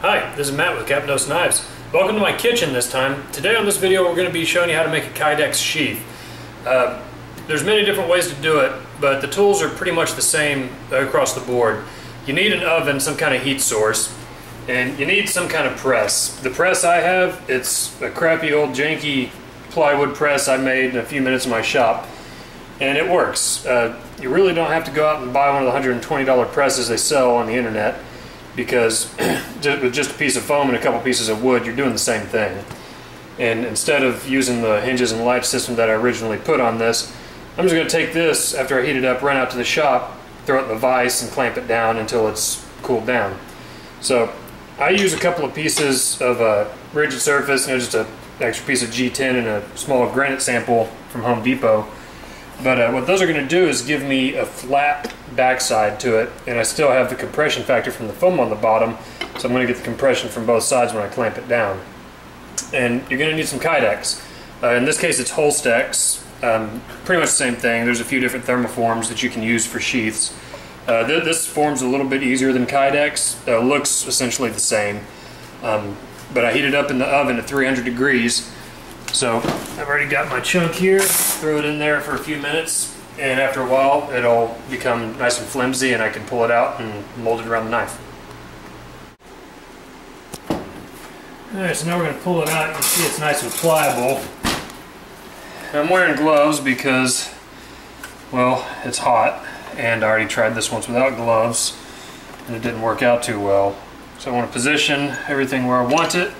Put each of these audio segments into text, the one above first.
Hi, this is Matt with Captain Knives. Welcome to my kitchen this time. Today on this video we're going to be showing you how to make a kydex sheath. There's many different ways to do it, but the tools are pretty much the same across the board. You need an oven, some kind of heat source, and you need some kind of press. The press I have, it's a crappy old janky plywood press I made in a few minutes in my shop, and it works. You really don't have to go out and buy one of the $120 presses they sell on the internet, because with just a piece of foam and a couple pieces of wood, you're doing the same thing. And instead of using the hinges and latch system that I originally put on this, I'm just going to take this after I heat it up, run out to the shop, throw it in the vise and clamp it down until it's cooled down. So I use a couple of pieces of a rigid surface, just an extra piece of G10 and a small granite sample from Home Depot. But what those are going to do is give me a flat backside to it, and I still have the compression factor from the foam on the bottom, so I'm going to get the compression from both sides when I clamp it down. And you're going to need some kydex. In this case it's Holstex, pretty much the same thing. There's a few different thermoforms that you can use for sheaths. This form's a little bit easier than kydex. Looks essentially the same, but I heat it up in the oven at 300 degrees. So I've already got my chunk here, throw it in there for a few minutes, and after a while it'll become nice and flimsy and I can pull it out and mold it around the knife. Alright, so now we're going to pull it out. You can see it's nice and pliable. And I'm wearing gloves because, well, it's hot, and I already tried this once without gloves and it didn't work out too well. So I want to position everything where I want it.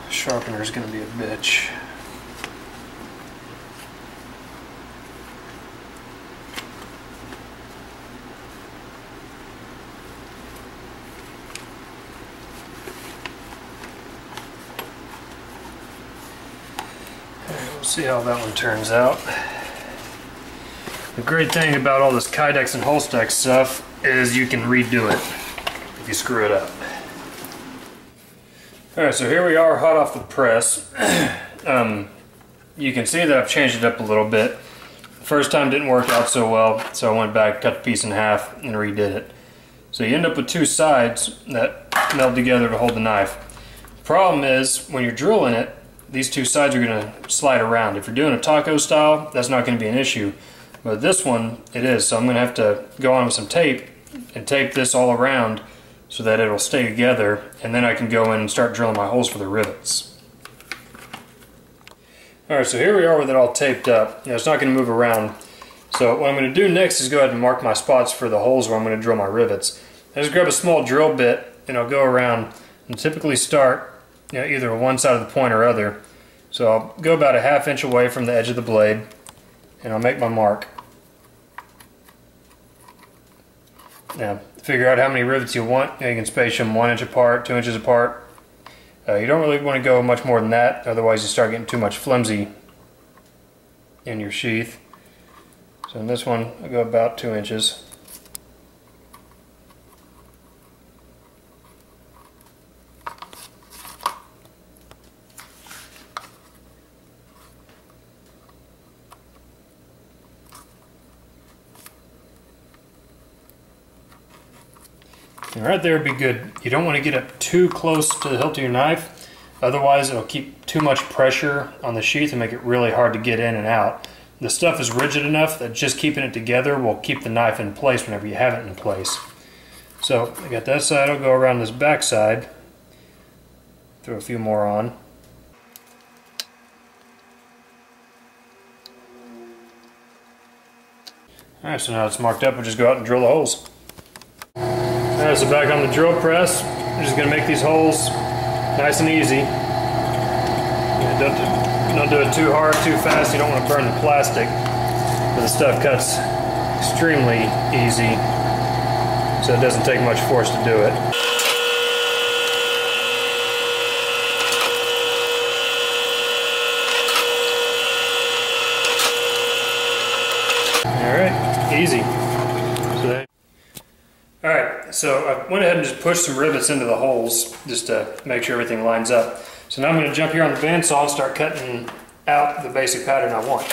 Sharpener is going to be a bitch. We'll see how that one turns out. The great thing about all this kydex and Holstex stuff is you can redo it if you screw it up. Alright, so here we are hot off the press. You can see that I've changed it up a little bit. The first time didn't work out so well, so I went back, cut the piece in half, and redid it. So you end up with two sides that meld together to hold the knife. The problem is, when you're drilling it, these two sides are going to slide around. If you're doing a taco style, that's not going to be an issue. But this one, it is, so I'm going to have to go on with some tape and tape this all around so that it'll stay together, and then I can go in and start drilling my holes for the rivets. Alright, so here we are with it all taped up. It's not going to move around. So what I'm going to do next is go ahead and mark my spots for the holes where I'm going to drill my rivets. I just grab a small drill bit and I'll go around and typically start either one side of the point or other. So I'll go about a ½ inch away from the edge of the blade and I'll make my mark. Now, figure out how many rivets you want. You can space them 1 inch apart, 2 inches apart. You don't really want to go much more than that, otherwise you start getting too much flimsy in your sheath. So in this one, I go about 2 inches. And right there would be good. You don't want to get up too close to the hilt of your knife, otherwise it'll keep too much pressure on the sheath and make it really hard to get in and out. The stuff is rigid enough that just keeping it together will keep the knife in place whenever you have it in place. So I got that side, I'll go around this back side, throw a few more on. Alright, so now it's marked up, we'll just go out and drill the holes. Alright, so back on the drill press, I'm just going to make these holes nice and easy. Don't do it too hard, too fast. You don't want to burn the plastic, but the stuff cuts extremely easy, so it doesn't take much force to do it. Alright, easy. Alright, so I went ahead and just pushed some rivets into the holes just to make sure everything lines up. So now I'm going to jump here on the bandsaw and start cutting out the basic pattern I want.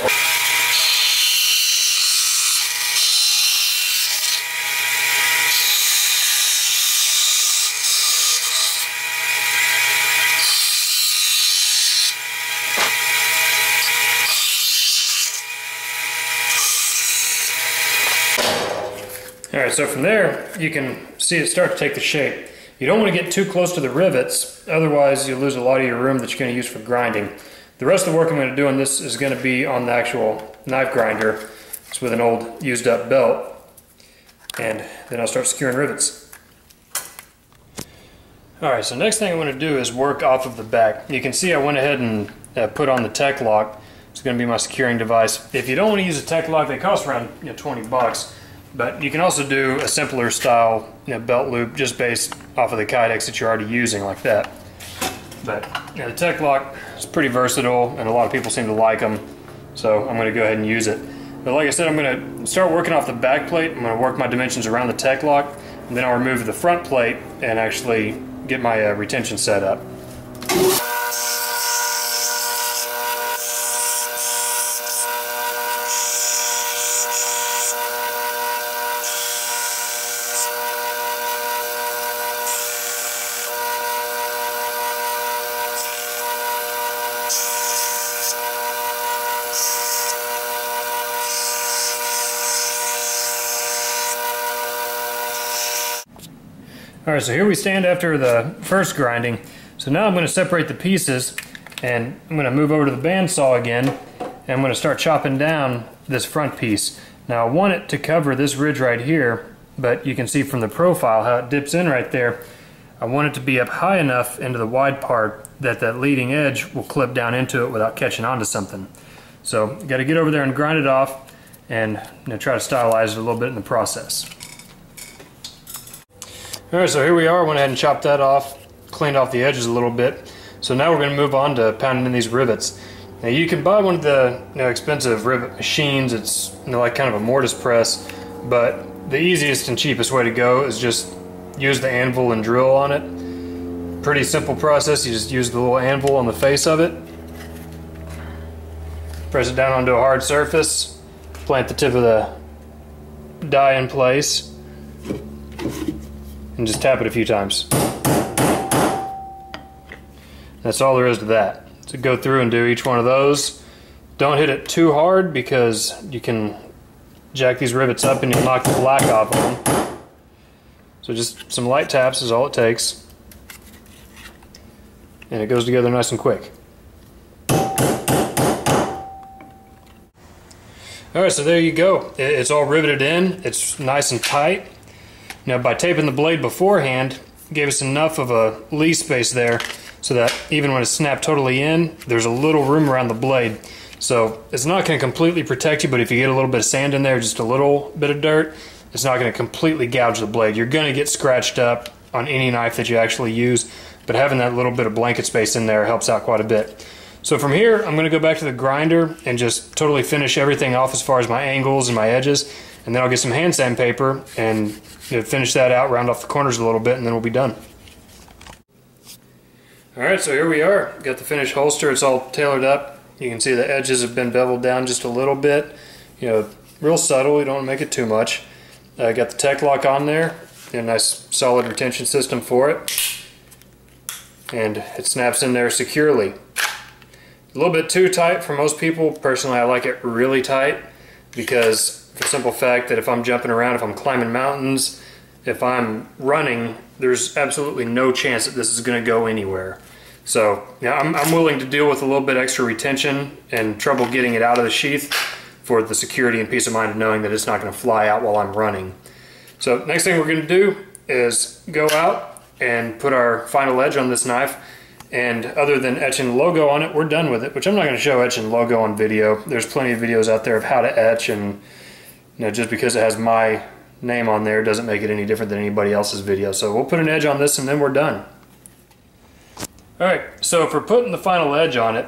Alright, so from there you can see it start to take the shape. You don't want to get too close to the rivets, otherwise you'll lose a lot of your room that you're going to use for grinding. The rest of the work I'm going to do on this is going to be on the actual knife grinder. It's with an old used up belt, and then I'll start securing rivets. Alright, so next thing I want to do is work off of the back. You can see I went ahead and put on the tech lock. It's going to be my securing device. If you don't want to use a tech lock, they cost around 20 bucks. But you can also do a simpler style belt loop just based off of the kydex that you're already using, like that. But the tech lock is pretty versatile and a lot of people seem to like them, so I'm going to go ahead and use it. But like I said, I'm going to start working off the back plate. I'm going to work my dimensions around the tech lock, and then I'll remove the front plate and actually get my retention set up. Alright, so here we stand after the first grinding. So now I'm going to separate the pieces, and I'm going to move over to the bandsaw again, and I'm going to start chopping down this front piece. Now I want it to cover this ridge right here, but you can see from the profile how it dips in right there. I want it to be up high enough into the wide part that that leading edge will clip down into it without catching onto something. So got to get over there and grind it off, and try to stylize it a little bit in the process. Alright, so here we are. Went ahead and chopped that off, cleaned off the edges a little bit. So now we're going to move on to pounding in these rivets. Now you can buy one of the expensive rivet machines. It's like kind of a mortise press, but the easiest and cheapest way to go is just use the anvil and drill on it. Pretty simple process. You just use the little anvil on the face of it, press it down onto a hard surface, plant the tip of the die in place, and just tap it a few times. That's all there is to that. So go through and do each one of those. Don't hit it too hard because you can jack these rivets up and you'll knock the black off of them. So just some light taps is all it takes. And it goes together nice and quick. Alright, so there you go. It's all riveted in. It's nice and tight. Now by taping the blade beforehand, it gave us enough of a lee space there so that even when it's snapped totally in, there's a little room around the blade. So it's not going to completely protect you, but if you get a little bit of sand in there, just a little bit of dirt, it's not going to completely gouge the blade. You're going to get scratched up on any knife that you actually use, but having that little bit of blanket space in there helps out quite a bit. So from here, I'm going to go back to the grinder and just totally finish everything off as far as my angles and my edges, and then I'll get some hand sandpaper and finish that out, round off the corners a little bit, and then we'll be done. Alright, so here we are. Got the finished holster. It's all tailored up. You can see the edges have been beveled down just a little bit. Real subtle. You don't want to make it too much. Got the tech lock on there. A nice solid retention system for it. And it snaps in there securely. A little bit too tight for most people. Personally, I like it really tight because for the simple fact that if I'm jumping around, if I'm climbing mountains, if I'm running, there's absolutely no chance that this is going to go anywhere. So yeah, I'm willing to deal with a little bit extra retention and trouble getting it out of the sheath for the security and peace of mind of knowing that it's not going to fly out while I'm running. So next thing we're going to do is go out and put our final edge on this knife. And other than etching the logo on it, we're done with it, which I'm not going to show etching the logo on video. There's plenty of videos out there of how to etch, and just because it has my name on there doesn't make it any different than anybody else's video. So we'll put an edge on this and then we're done. Alright, so for putting the final edge on it,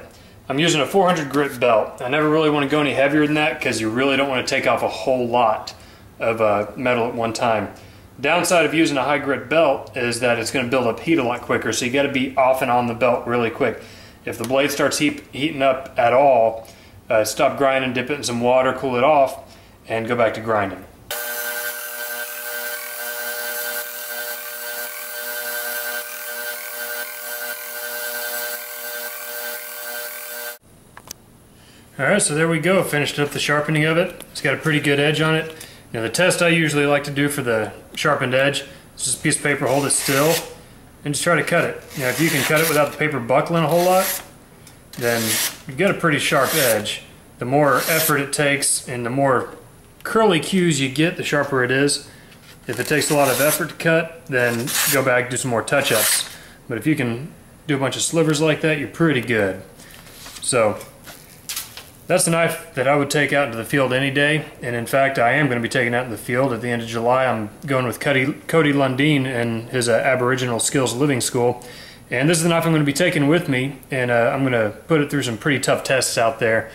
I'm using a 400 grit belt. I never really want to go any heavier than that because you really don't want to take off a whole lot of metal at one time. Downside of using a high grit belt is that it's going to build up heat a lot quicker, so you got to be off and on the belt really quick. If the blade starts heating up at all, stop grinding, dip it in some water, cool it off, and go back to grinding. Alright, so there we go. Finished up the sharpening of it. It's got a pretty good edge on it. Now the test I usually like to do for the sharpened edge is just a piece of paper, hold it still, and just try to cut it. Now if you can cut it without the paper buckling a whole lot, then you've got a pretty sharp edge. The more effort it takes and the more curly cues you get, the sharper it is. If it takes a lot of effort to cut, then go back and do some more touch-ups. But if you can do a bunch of slivers like that, you're pretty good. So that's the knife that I would take out into the field any day, and in fact I am going to be taking out in the field at the end of July. I'm going with Cody Lundeen and his Aboriginal Skills Living School, and this is the knife I'm going to be taking with me, and I'm going to put it through some pretty tough tests out there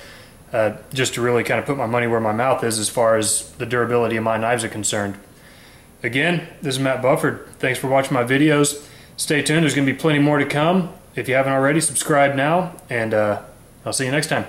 just to really kind of put my money where my mouth is as far as the durability of my knives are concerned. Again, this is Matt Bufford. Thanks for watching my videos. Stay tuned, there's going to be plenty more to come. If you haven't already, subscribe now, and I'll see you next time.